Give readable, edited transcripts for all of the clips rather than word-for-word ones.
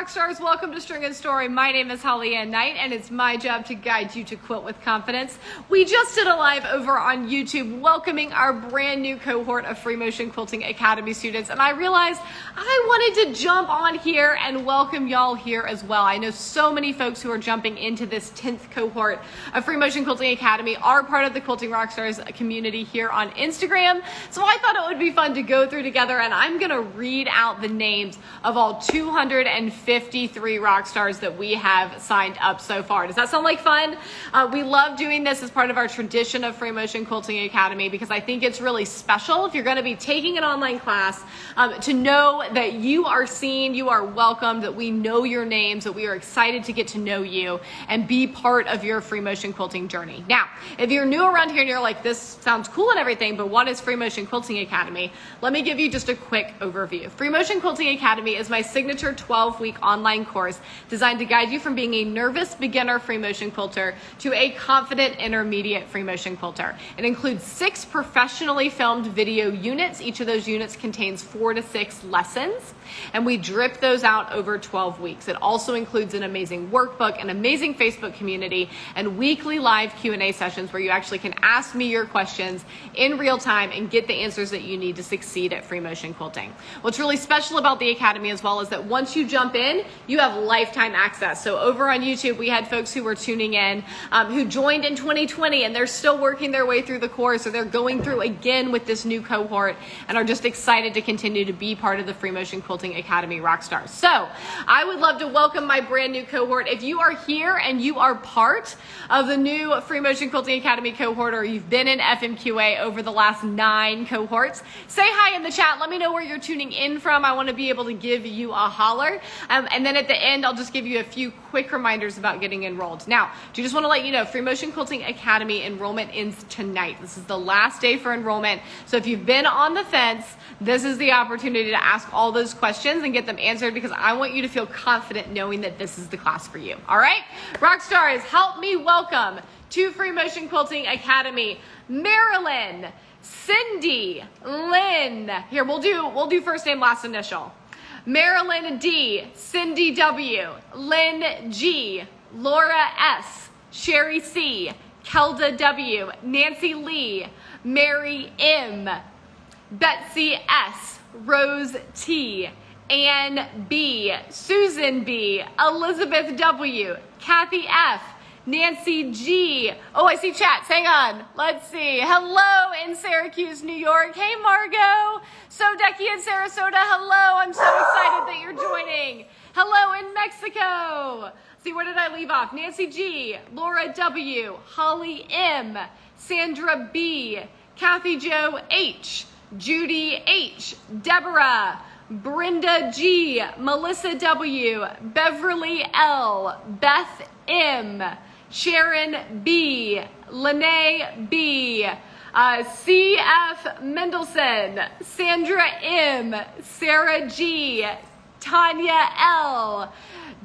Rockstars, welcome to String and Story. My name is Holly Ann Knight, and it's my job to guide you to quilt with confidence. We just did a live over on YouTube welcoming our brand new cohort of Free Motion Quilting Academy students, and I realized I wanted to jump on here and welcome y'all here as well. I know so many folks who are jumping into this 10th cohort of Free Motion Quilting Academy are part of the Quilting Rockstars community here on Instagram, so I thought it would be fun to go through together, and I'm gonna read out the names of all 253 rock stars that we have signed up so far. Does that sound like fun? We love doing this as part of our tradition of Free Motion Quilting Academy because I think it's really special if you're going to be taking an online class to know that you are seen, you are welcomed, that we know your names, that we are excited to get to know you and be part of your Free Motion Quilting journey. Now, if you're new around here and you're like, this sounds cool and everything, but what is Free Motion Quilting Academy? Let me give you just a quick overview. Free Motion Quilting Academy is my signature 12-week online course designed to guide you from being a nervous beginner free motion quilter to a confident intermediate free motion quilter. It includes 6 professionally filmed video units. Each of those units contains 4 to 6 lessons, and we drip those out over 12 weeks. It also includes an amazing workbook, an amazing Facebook community, and weekly live Q&A sessions where you actually can ask me your questions in real time and get the answers that you need to succeed at free motion quilting. What's really special about the Academy as well is that once you jump in, you have lifetime access. So over on YouTube, we had folks who were tuning in who joined in 2020 and they're still working their way through the course, or they're going through again with this new cohort and are just excited to continue to be part of the Free Motion Quilting Academy Rockstars. So I would love to welcome my brand new cohort. If you are here and you are part of the new Free Motion Quilting Academy cohort, or you've been in FMQA over the last 9 cohorts, say hi in the chat. Let me know where you're tuning in from. I want to be able to give you a holler. And then at the end, I'll just give you a few quick reminders about getting enrolled. Now, do you just want to let you know, Free Motion Quilting Academy enrollment ends tonight. This is the last day for enrollment. So if you've been on the fence, this is the opportunity to ask all those questions and get them answered, because I want you to feel confident knowing that this is the class for you. All right? Rockstars, help me welcome to Free Motion Quilting Academy, Marilyn, Cindy, Lynn. Here, we'll do first name, last initial. Marilyn D, Cindy W, Lynn G, Laura S, Sherry C, Kelda W, Nancy Lee, Mary M, Betsy S, Rose T, Ann B, Susan B, Elizabeth W, Kathy F, Nancy G. Oh, I see chats. Hang on. Let's see. Hello in Syracuse, New York. Hey, Margot. So Decky in Sarasota. Hello. I'm so excited that you're joining. Hello in Mexico. See, where did I leave off? Nancy G, Laura W, Holly M, Sandra B, Kathy Jo H, Judy H, Deborah, Brenda G, Melissa W, Beverly L, Beth M, Sharon B, Lene B, C.F. Mendelson, Sandra M, Sarah G, Tanya L,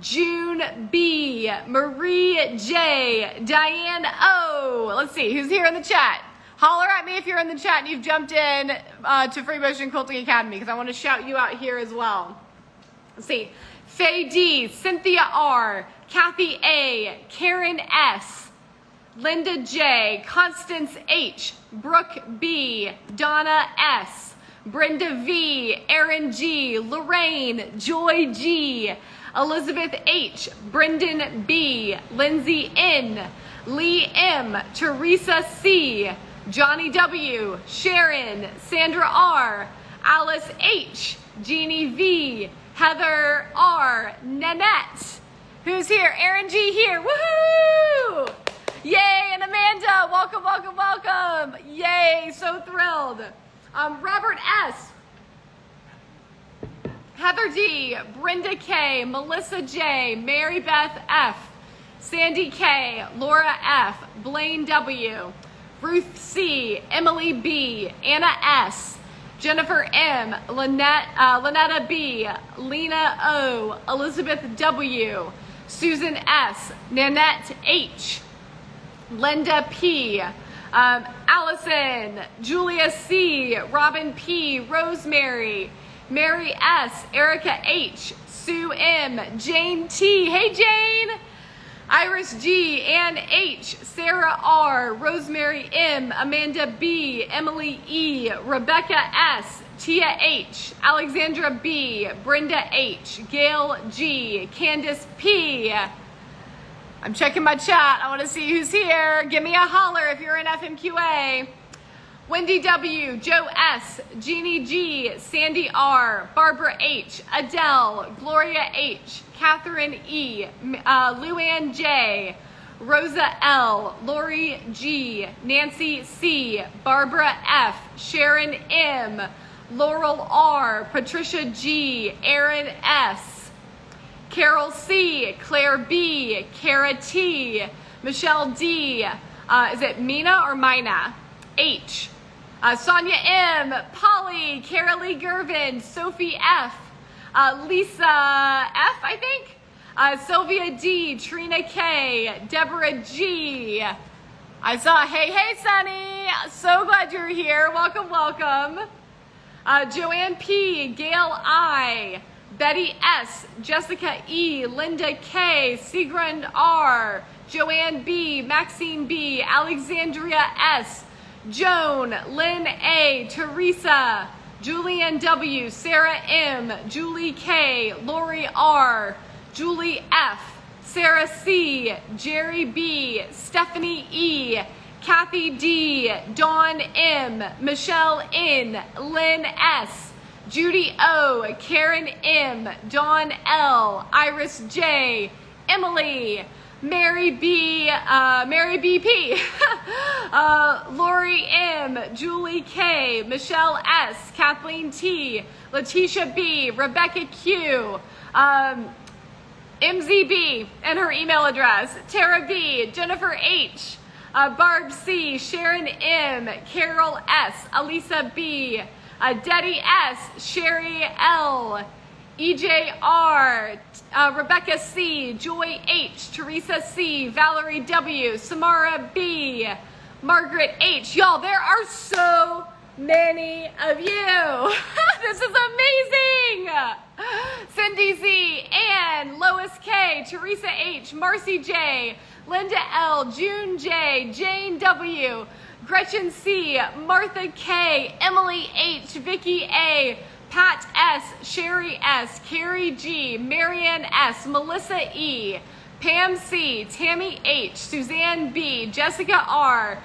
June B, Marie J, Diane O. Let's see, who's here in the chat? Holler at me if you're in the chat and you've jumped in to Free Motion Quilting Academy, because I want to shout you out here as well. Let's see. Faye D, Cynthia R, Kathy A, Karen S, Linda J, Constance H, Brooke B, Donna S, Brenda V, Erin G, Lorraine, Joy G, Elizabeth H, Brendan B, Lindsay N, Lee M, Teresa C, Johnny W, Sharon, Sandra R, Alice H, Jeannie V, Heather R, Nanette. Who's here? Erin G here. Woohoo! Yay! And Amanda, welcome, welcome, welcome. Yay! So thrilled. Robert S, Heather D, Brenda K, Melissa J, Mary Beth F, Sandy K, Laura F, Blaine W, Ruth C, Emily B, Anna S, Jennifer M, Lynetta B, Lena O, Elizabeth W, Susan S, Nanette H, Linda P, Allison, Julia C, Robin P, Rosemary, Mary S, Erica H, Sue M, Jane T, hey Jane, Iris G, Ann H, Sarah R, Rosemary M, Amanda B, Emily E, Rebecca S, Tia H, Alexandra B, Brenda H, Gail G, Candace P. I'm checking my chat. I want to see who's here. Give me a holler if you're in FMQA. Wendy W, Joe S, Jeannie G, Sandy R, Barbara H, Adele, Gloria H, Catherine E, Luann J, Rosa L, Lori G, Nancy C, Barbara F, Sharon M, Laurel R, Patricia G, Aaron S, Carol C, Claire B, Kara T, Michelle D, is it Mina or Mina? H, Sonia M, Polly, Carolee Gervin, Sophie F, Lisa F, I think, Sylvia D, Trina K, Deborah G. I saw, hey Sunny, so glad you're here. Welcome, welcome. Joanne P, Gail I, Betty S, Jessica E, Linda K, Sigrun R, Joanne B, Maxine B, Alexandria S, Joan, Lynn A, Teresa, Julian W, Sarah M, Julie K, Lori R, Julie F, Sarah C, Jerry B, Stephanie E, Kathy D, Dawn M, Michelle N, Lynn S, Judy O, Karen M, Dawn L, Iris J, Emily, Mary B, Mary BP, Lori M, Julie K, Michelle S, Kathleen T, Letitia B, Rebecca Q, MZB and her email address, Tara B, Jennifer H, Barb C, Sharon M, Carol S, Elisa B, Deddy S, Sherry L, EJR, Rebecca C, Joy H, Teresa C, Valerie W, Samara B, Margaret H. Y'all, there are so many of you. This is amazing. Cindy Z, Ann, Lois K, Teresa H, Marcy J, Linda L, June J, Jane W, Gretchen C, Martha K, Emily H, Vicky A, Pat S, Sherry S, Carrie G, Marianne S, Melissa E, Pam C, Tammy H, Suzanne B, Jessica R,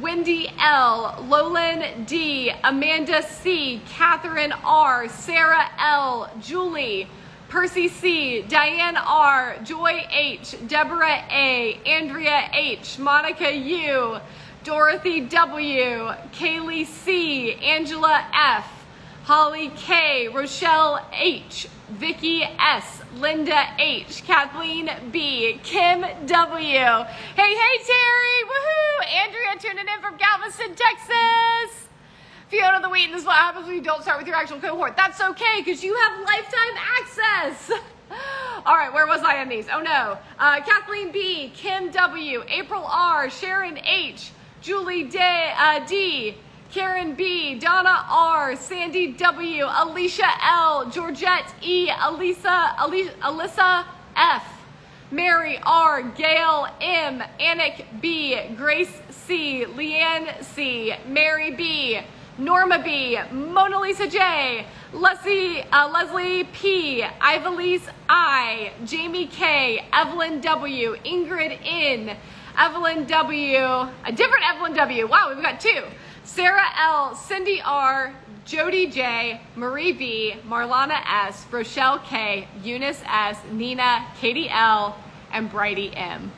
Wendy L, Lolan D, Amanda C, Catherine R, Sarah L, Julie, Percy C, Diane R, Joy H, Deborah A, Andrea H, Monica U, Dorothy W, Kaylee C, Angela F, Holly K, Rochelle H, Vicky S, Linda H, Kathleen B, Kim W. Hey Terry, woohoo! Andrea tuning in from Galveston, Texas. Fiona the Wheaton, this is what happens when you don't start with your actual cohort. That's okay, because you have lifetime access. All right, where was I on these? Oh no. Kathleen B, Kim W, April R, Sharon H, Julie D, Karen B, Donna R, Sandy W, Alicia L, Georgette E, Alyssa F, Mary R, Gail M, Anik B, Grace C, Leanne C, Mary B, Norma B, Mona Lisa J, Leslie P, Ivalise I, Jamie K, Evelyn W, Ingrid N, Evelyn W, a different Evelyn W, wow, we've got two, Sarah L, Cindy R, Jody J, Marie B, Marlana S, Rochelle K, Eunice S, Nina, Katie L, and Brighty M.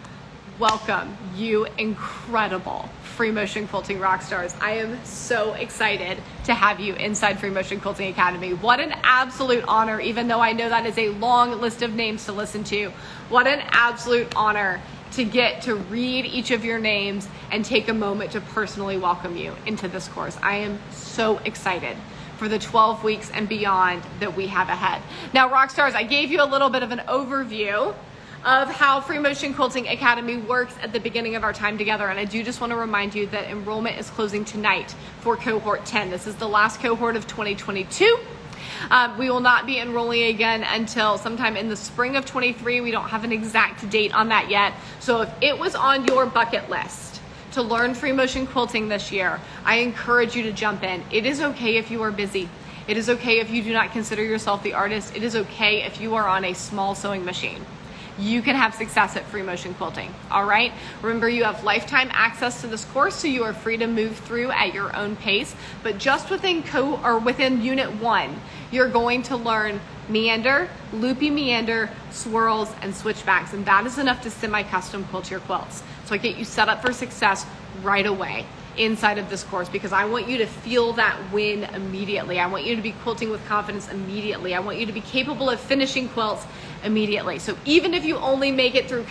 Welcome, you incredible Free Motion Quilting Rockstars. I am so excited to have you inside Free Motion Quilting Academy. What an absolute honor, even though I know that is a long list of names to listen to. What an absolute honor to get to read each of your names and take a moment to personally welcome you into this course. I am so excited for the 12 weeks and beyond that we have ahead. Now, Rockstars, I gave you a little bit of an overview of how Free Motion Quilting Academy works at the beginning of our time together. And I do just want to remind you that enrollment is closing tonight for cohort 10. This is the last cohort of 2022. We will not be enrolling again until sometime in the spring of 23. We don't have an exact date on that yet. So if it was on your bucket list to learn free motion quilting this year, I encourage you to jump in. It is okay if you are busy. It is okay if you do not consider yourself the artist. It is okay if you are on a small sewing machine. You can have success at free motion quilting, all right? Remember, you have lifetime access to this course, so you are free to move through at your own pace. But just within Unit 1, you're going to learn meander, loopy meander, swirls, and switchbacks, and that is enough to semi-custom quilt your quilts. So I get you set up for success right away inside of this course, because I want you to feel that win immediately. I want you to be quilting with confidence immediately. I want you to be capable of finishing quilts immediately. So even if you only make it through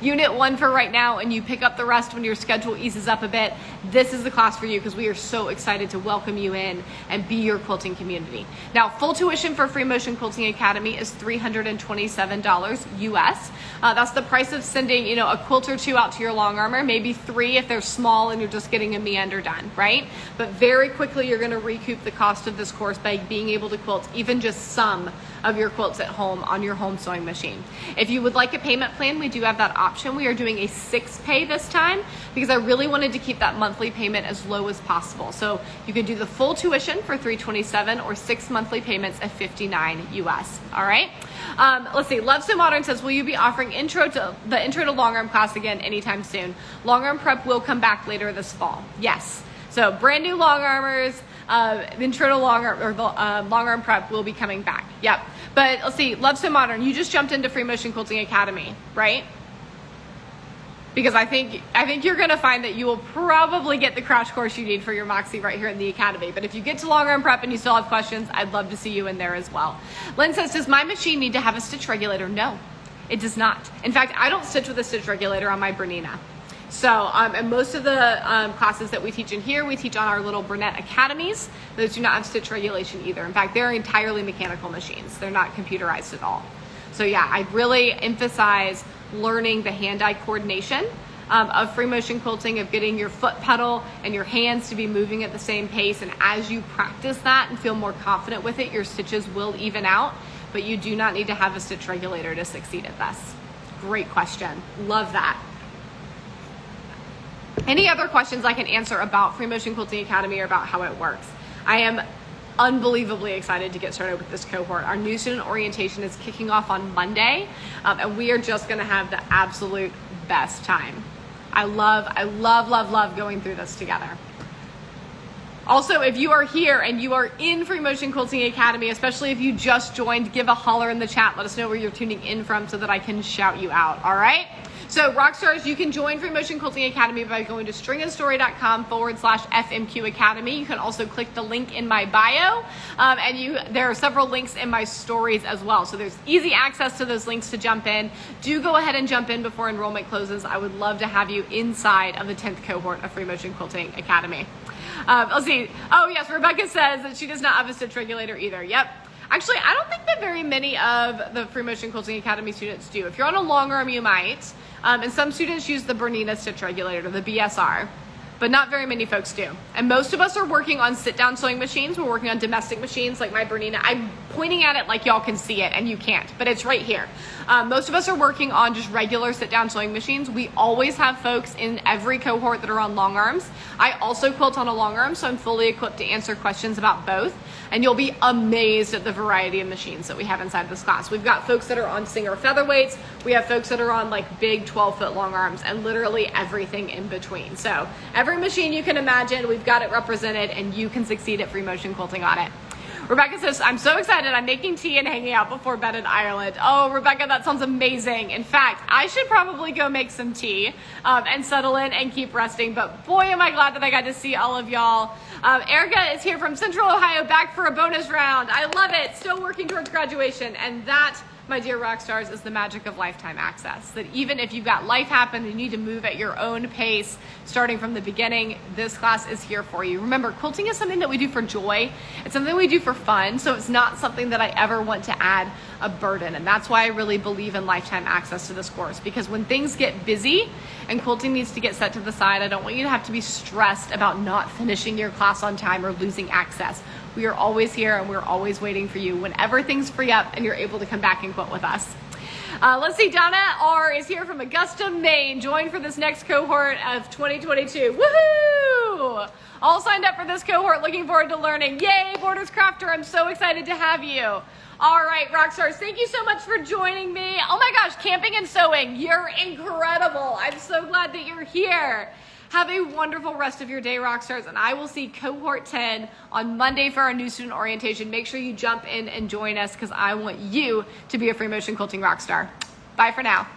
Unit 1 for right now, and you pick up the rest when your schedule eases up a bit, this is the class for you, because we are so excited to welcome you in and be your quilting community. Now, full tuition for Free Motion Quilting Academy is $327 US. That's the price of sending, a quilt or two out to your long armor, maybe 3 if they're small and you're just getting a meander done, right? But very quickly, you're gonna recoup the cost of this course by being able to quilt even just some of your quilts at home on your home sewing machine. If you would like a payment plan, we do have that option. We are doing a 6-pay this time, because I really wanted to keep that monthly payment as low as possible. So you can do the full tuition for $327 or 6 monthly payments at $59 US, all right? Let's see, Love So Modern says, will you be offering the intro to long arm class again anytime soon? Long arm prep will come back later this fall, yes. So brand new long armors, intro to long arm prep will be coming back. Yep. But let's see, Love So Modern, you just jumped into Free Motion Quilting Academy, right? Because I think you're gonna find that you will probably get the crash course you need for your Moxie right here in the Academy. But if you get to long arm prep and you still have questions, I'd love to see you in there as well. Lynn says, does my machine need to have a stitch regulator? No, it does not. In fact, I don't stitch with a stitch regulator on my Bernina. So, and most of the classes that we teach in here, we teach on our little Burnett Academies. Those do not have stitch regulation either. In fact, they're entirely mechanical machines. They're not computerized at all. So yeah, I really emphasize learning the hand-eye coordination of free motion quilting, of getting your foot pedal and your hands to be moving at the same pace. And as you practice that and feel more confident with it, your stitches will even out, but you do not need to have a stitch regulator to succeed at this. Great question. Love that. Any other questions I can answer about Free Motion Quilting Academy or about how it works? I am unbelievably excited to get started with this cohort. Our new student orientation is kicking off on Monday, and we are just gonna have the absolute best time. I love going through this together. Also, if you are here and you are in Free Motion Quilting Academy, especially if you just joined, give a holler in the chat. Let us know where you're tuning in from so that I can shout you out, all right? So Rockstars, you can join Free Motion Quilting Academy by going to stringandstory.com/FMQ Academy. You can also click the link in my bio, and there are several links in my stories as well. So there's easy access to those links to jump in. Do go ahead and jump in before enrollment closes. I would love to have you inside of the 10th cohort of Free Motion Quilting Academy. Let's see. Oh yes, Rebecca says that she does not have a stitch regulator either. Yep. Actually, I don't think that very many of the Free Motion Quilting Academy students do. If you're on a long arm, you might. And some students use the Bernina stitch regulator, the BSR, but not very many folks do. And most of us are working on sit-down sewing machines. We're working on domestic machines like my Bernina. I'm pointing at it like y'all can see it, and you can't, but it's right here. Most of us are working on just regular sit-down sewing machines. We always have folks in every cohort that are on long arms. I also quilt on a long arm, so I'm fully equipped to answer questions about both. And you'll be amazed at the variety of machines that we have inside this class. We've got folks that are on Singer featherweights. We have folks that are on like big 12-foot long arms, and literally everything in between. So every machine you can imagine, we've got it represented, and you can succeed at Free Motion Quilting on it. Rebecca says, I'm so excited. I'm making tea and hanging out before bed in Ireland. Oh, Rebecca, that sounds amazing. In fact, I should probably go make some tea and settle in and keep resting. But boy, am I glad that I got to see all of y'all. Erica is here from Central Ohio, back for a bonus round. I love it. Still working towards graduation. And that, my dear Rockstars, is the magic of lifetime access. That even if you've got life happen and you need to move at your own pace, starting from the beginning, this class is here for you. Remember, quilting is something that we do for joy. It's something we do for fun. So it's not something that I ever want to add a burden. And that's why I really believe in lifetime access to this course, because when things get busy and quilting needs to get set to the side, I don't want you to have to be stressed about not finishing your class on time or losing access. We are always here and we're always waiting for you whenever things free up and you're able to come back and quilt with us. Let's see, Donna R is here from Augusta, Maine, joined for this next cohort of 2022. Woohoo! All signed up for this cohort, looking forward to learning. Yay, Borders Crafter, I'm so excited to have you. All right, Rockstars, thank you so much for joining me. Oh my gosh, camping and sewing, you're incredible. I'm so glad that you're here. Have a wonderful rest of your day, Rockstars, and I will see Cohort 10 on Monday for our new student orientation. Make sure you jump in and join us because I want you to be a free motion quilting rockstar. Bye for now.